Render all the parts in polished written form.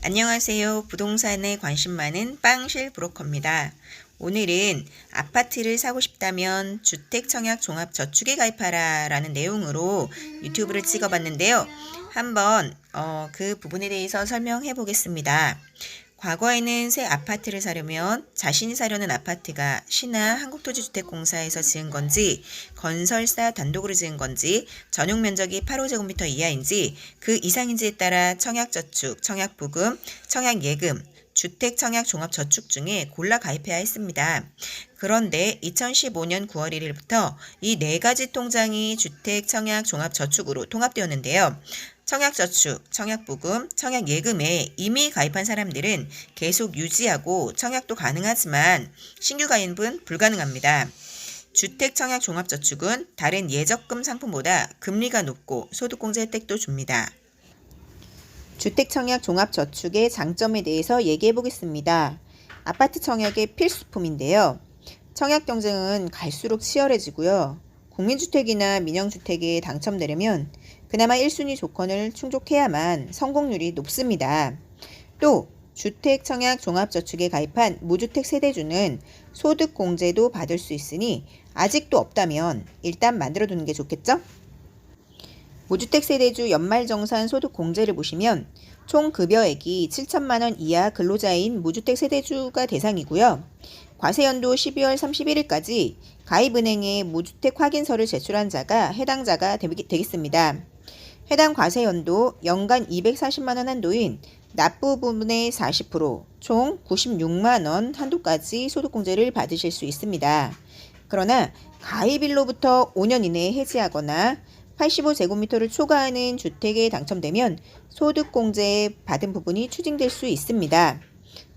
안녕하세요. 부동산에 관심 많은 빵실 브로커입니다. 오늘은 아파트를 사고 싶다면 주택청약종합저축에 가입하라 라는 내용으로 유튜브를 찍어봤는데요. 한번 그 부분에 대해서 설명해 보겠습니다. 과거에는 새 아파트를 사려면 자신이 사려는 아파트가 시나 한국토지주택공사에서 지은 건지, 건설사 단독으로 지은 건지, 전용 면적이 8호제곱미터 이하인지, 그 이상인지에 따라 청약저축, 청약부금, 청약예금, 주택청약종합저축 중에 골라 가입해야 했습니다. 그런데 2015년 9월 1일부터 이 네 가지 통장이 주택청약종합저축으로 통합되었는데요. 청약저축, 청약부금, 청약예금에 이미 가입한 사람들은 계속 유지하고 청약도 가능하지만 신규 가입은 불가능합니다. 주택청약종합저축은 다른 예적금 상품보다 금리가 높고 소득공제 혜택도 줍니다. 주택청약종합저축의 장점에 대해서 얘기해 보겠습니다. 아파트 청약의 필수품인데요. 청약 경쟁은 갈수록 치열해지고요. 국민주택이나 민영주택에 당첨되려면 그나마 1순위 조건을 충족해야만 성공률이 높습니다. 또 주택청약종합저축에 가입한 무주택 세대주는 소득공제도 받을 수 있으니 아직도 없다면 일단 만들어두는 게 좋겠죠? 무주택 세대주 연말정산 소득공제를 보시면 총 급여액이 7천만원 이하 근로자인 무주택 세대주가 대상이고요. 과세연도 12월 31일까지 가입은행에 무주택 확인서를 제출한 자가 해당자가 되겠습니다. 해당 과세연도 연간 240만원 한도인 납부 부분의 40%, 총 96만원 한도까지 소득공제를 받으실 수 있습니다. 그러나 가입일로부터 5년 이내에 해지하거나 85제곱미터를 초과하는 주택에 당첨되면 소득공제 받은 부분이 추징될 수 있습니다.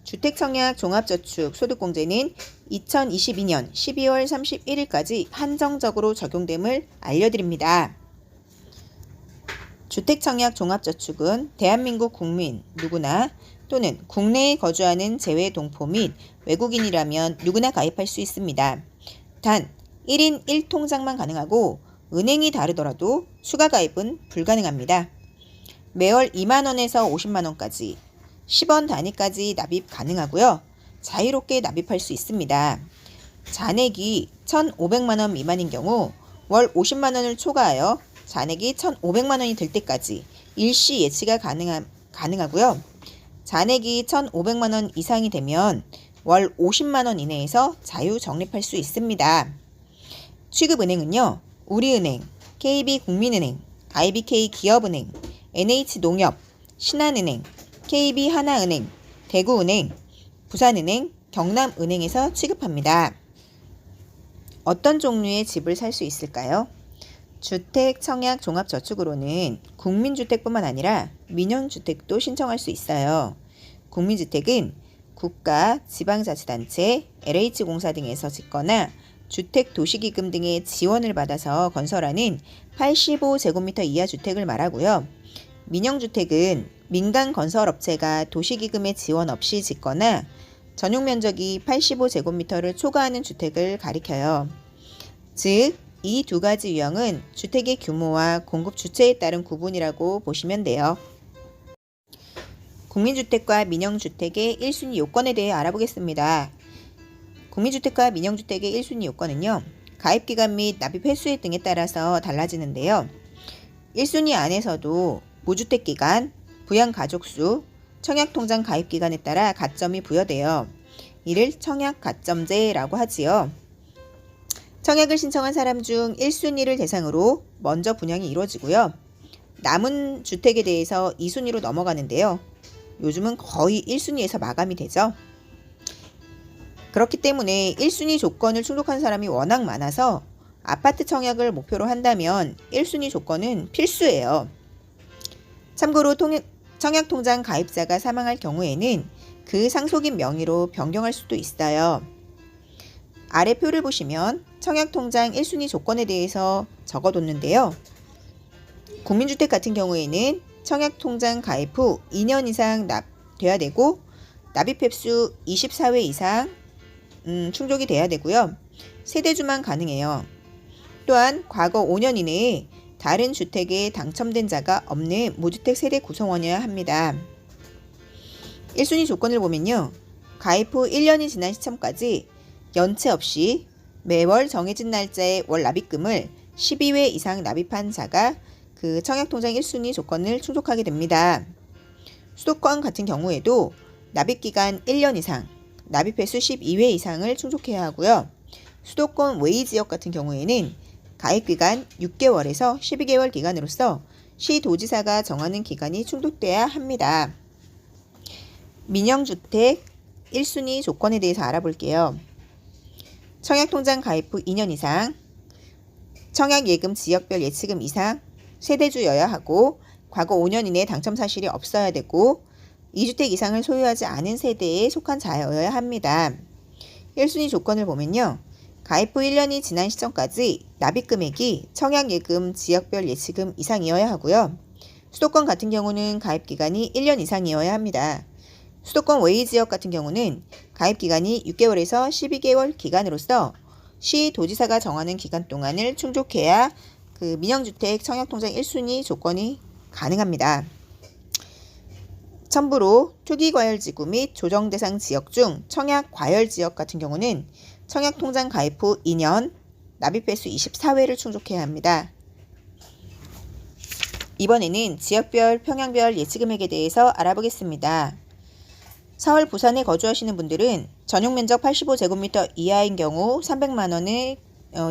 주택청약 종합저축 소득공제는 2022년 12월 31일까지 한정적으로 적용됨을 알려드립니다. 주택청약 종합저축은 대한민국 국민 누구나 또는 국내에 거주하는 재외 동포 및 외국인이라면 누구나 가입할 수 있습니다. 단 1인 1통장만 가능하고 은행이 다르더라도 추가 가입은 불가능합니다. 매월 2만원에서 50만원까지 10원 단위까지 납입 가능하고요. 자유롭게 납입할 수 있습니다. 잔액이 1,500만원 미만인 경우 월 50만원을 초과하여 잔액이 1,500만원이 될 때까지 일시 예치가 가능하고요. 잔액이 1,500만원 이상이 되면 월 50만원 이내에서 자유 적립할 수 있습니다. 취급은행은요. 우리은행, KB국민은행, IBK 기업은행, NH농협, 신한은행, KB하나은행, 대구은행, 부산은행, 경남은행에서 취급합니다. 어떤 종류의 집을 살 수 있을까요? 주택청약종합저축으로는 국민주택뿐만 아니라 민영주택도 신청할 수 있어요. 국민주택은 국가, 지방자치단체, LH공사 등에서 짓거나 주택도시기금 등의 지원을 받아서 건설하는 85제곱미터 이하 주택을 말하고요. 민영주택은 민간건설업체가 도시기금의 지원 없이 짓거나 전용면적이 85제곱미터를 초과하는 주택을 가리켜요. 즉, 이 두 가지 유형은 주택의 규모와 공급 주체에 따른 구분이라고 보시면 돼요. 국민주택과 민영주택의 1순위 요건에 대해 알아보겠습니다. 국민주택과 민영주택의 1순위 요건은요. 가입기간 및 납입 횟수 등에 따라서 달라지는데요. 1순위 안에서도 무주택기간, 부양가족수, 청약통장 가입기간에 따라 가점이 부여돼요. 이를 청약가점제라고 하지요. 청약을 신청한 사람 중 1순위를 대상으로 먼저 분양이 이루어지고요. 남은 주택에 대해서 2순위로 넘어가는데요. 요즘은 거의 1순위에서 마감이 되죠. 그렇기 때문에 1순위 조건을 충족한 사람이 워낙 많아서 아파트 청약을 목표로 한다면 1순위 조건은 필수예요. 참고로 청약통장 가입자가 사망할 경우에는 그 상속인 명의로 변경할 수도 있어요. 아래 표를 보시면 청약통장 1순위 조건에 대해서 적어뒀는데요. 국민주택 같은 경우에는 청약통장 가입 후 2년 이상 돼야 되고 납입 횟수 24회 이상 충족이 돼야 되고요. 세대주만 가능해요. 또한 과거 5년 이내에 다른 주택에 당첨된 자가 없는 무주택 세대 구성원이어야 합니다. 1순위 조건을 보면요. 가입 후 1년이 지난 시점까지 연체 없이 매월 정해진 날짜에 월 납입금을 12회 이상 납입한 자가 그 청약통장 1순위 조건을 충족하게 됩니다. 수도권 같은 경우에도 납입기간 1년 이상, 납입횟수 12회 이상을 충족해야 하고요. 수도권 외의 지역 같은 경우에는 가입기간 6개월에서 12개월 기간으로서 시도지사가 정하는 기간이 충족돼야 합니다. 민영주택 1순위 조건에 대해서 알아볼게요. 청약통장 가입 후 2년 이상, 청약예금 지역별 예치금 이상, 세대주여야 하고 과거 5년 이내 당첨 사실이 없어야 되고 2주택 이상을 소유하지 않은 세대에 속한 자여야 합니다. 1순위 조건을 보면요. 가입 후 1년이 지난 시점까지 납입금액이 청약예금 지역별 예치금 이상이어야 하고요. 수도권 같은 경우는 가입기간이 1년 이상이어야 합니다. 수도권 외의 지역 같은 경우는 가입기간이 6개월에서 12개월 기간으로서 시도지사가 정하는 기간 동안을 충족해야 그 민영주택 청약통장 1순위 조건이 가능합니다. 첨부로 투기과열지구 및 조정대상 지역 중 청약과열지역 같은 경우는 청약통장 가입 후 2년, 납입횟수 24회를 충족해야 합니다. 이번에는 지역별, 평양별 예치금액에 대해서 알아보겠습니다. 서울, 부산에 거주하시는 분들은 전용면적 85제곱미터 이하인 경우 300만원의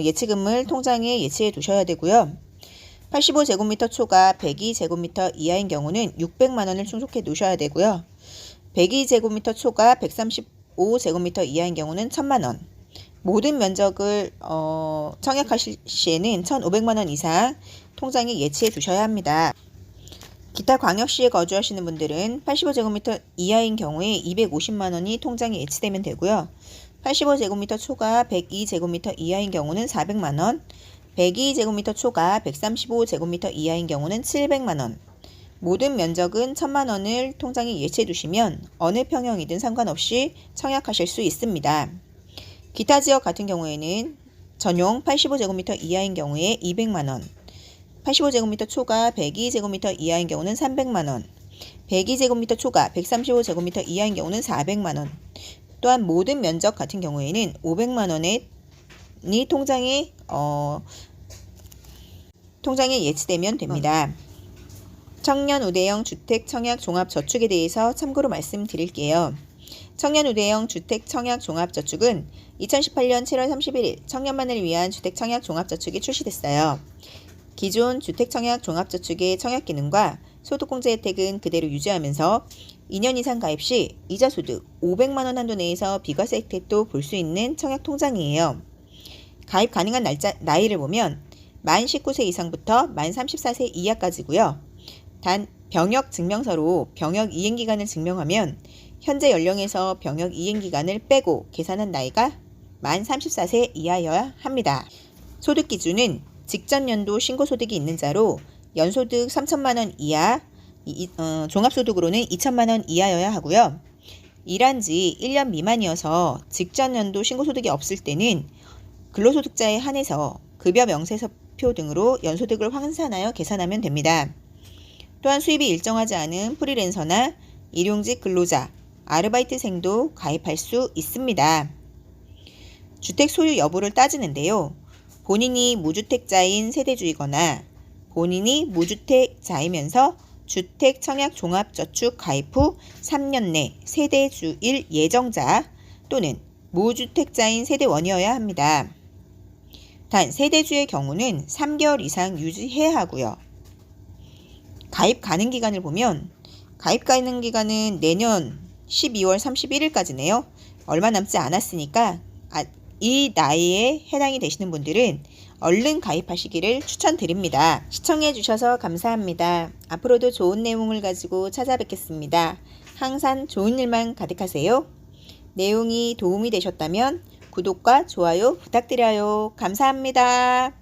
예치금을 통장에 예치해 두셔야 되고요. 85제곱미터 초과 102제곱미터 이하인 경우는 600만원을 충족해 놓으셔야 되고요. 102제곱미터 초과 135제곱미터 이하인 경우는 1000만원. 모든 면적을 청약하실 시에는 1500만원 이상 통장에 예치해 두셔야 합니다. 기타 광역시에 거주하시는 분들은 85제곱미터 이하인 경우에 250만원이 통장에 예치되면 되고요. 85제곱미터 초과 102제곱미터 이하인 경우는 400만원, 102제곱미터 초과 135제곱미터 이하인 경우는 700만원, 모든 면적은 1000만원을 통장에 예치해 두시면 어느 평형이든 상관없이 청약하실 수 있습니다. 기타 지역 같은 경우에는 전용 85제곱미터 이하인 경우에 200만원, 85제곱미터 초과 102제곱미터 이하인 경우는 300만원, 102제곱미터 초과 135제곱미터 이하인 경우는 400만원, 또한 모든 면적 같은 경우에는 500만원이 통장에 예치되면 됩니다. 청년 우대형 주택 청약 종합 저축에 대해서 참고로 말씀드릴게요. 청년 우대형 주택 청약 종합 저축은 2018년 7월 31일 청년만을 위한 주택 청약 종합 저축이 출시됐어요. 기존 주택청약 종합저축의 청약 기능과 소득공제 혜택은 그대로 유지하면서 2년 이상 가입 시 이자소득 500만원 한도 내에서 비과세 혜택도 볼 수 있는 청약통장이에요. 가입 가능한 나이를 보면 만 19세 이상부터 만 34세 이하까지고요. 단 병역 증명서로 병역 이행기간을 증명하면 현재 연령에서 병역 이행기간을 빼고 계산한 나이가 만 34세 이하여야 합니다. 소득 기준은 직전 연도 신고소득이 있는 자로 연소득 3천만원 이하, 종합소득으로는 2천만원 이하여야 하고요. 일한 지 1년 미만이어서 직전 연도 신고소득이 없을 때는 근로소득자에 한해서 급여 명세서표 등으로 연소득을 환산하여 계산하면 됩니다. 또한 수입이 일정하지 않은 프리랜서나 일용직 근로자, 아르바이트생도 가입할 수 있습니다. 주택 소유 여부를 따지는데요. 본인이 무주택자인 세대주이거나 본인이 무주택자이면서 주택청약종합저축 가입 후 3년 내 세대주일 예정자 또는 무주택자인 세대원이어야 합니다. 단 세대주의 경우는 3개월 이상 유지해야 하고요. 가입 가능 기간을 보면 가입 가능 기간은 내년 12월 31일까지네요. 얼마 남지 않았으니까 이 나이에 해당이 되시는 분들은 얼른 가입하시기를 추천드립니다. 시청해 주셔서 감사합니다. 앞으로도 좋은 내용을 가지고 찾아뵙겠습니다. 항상 좋은 일만 가득하세요. 내용이 도움이 되셨다면 구독과 좋아요 부탁드려요. 감사합니다.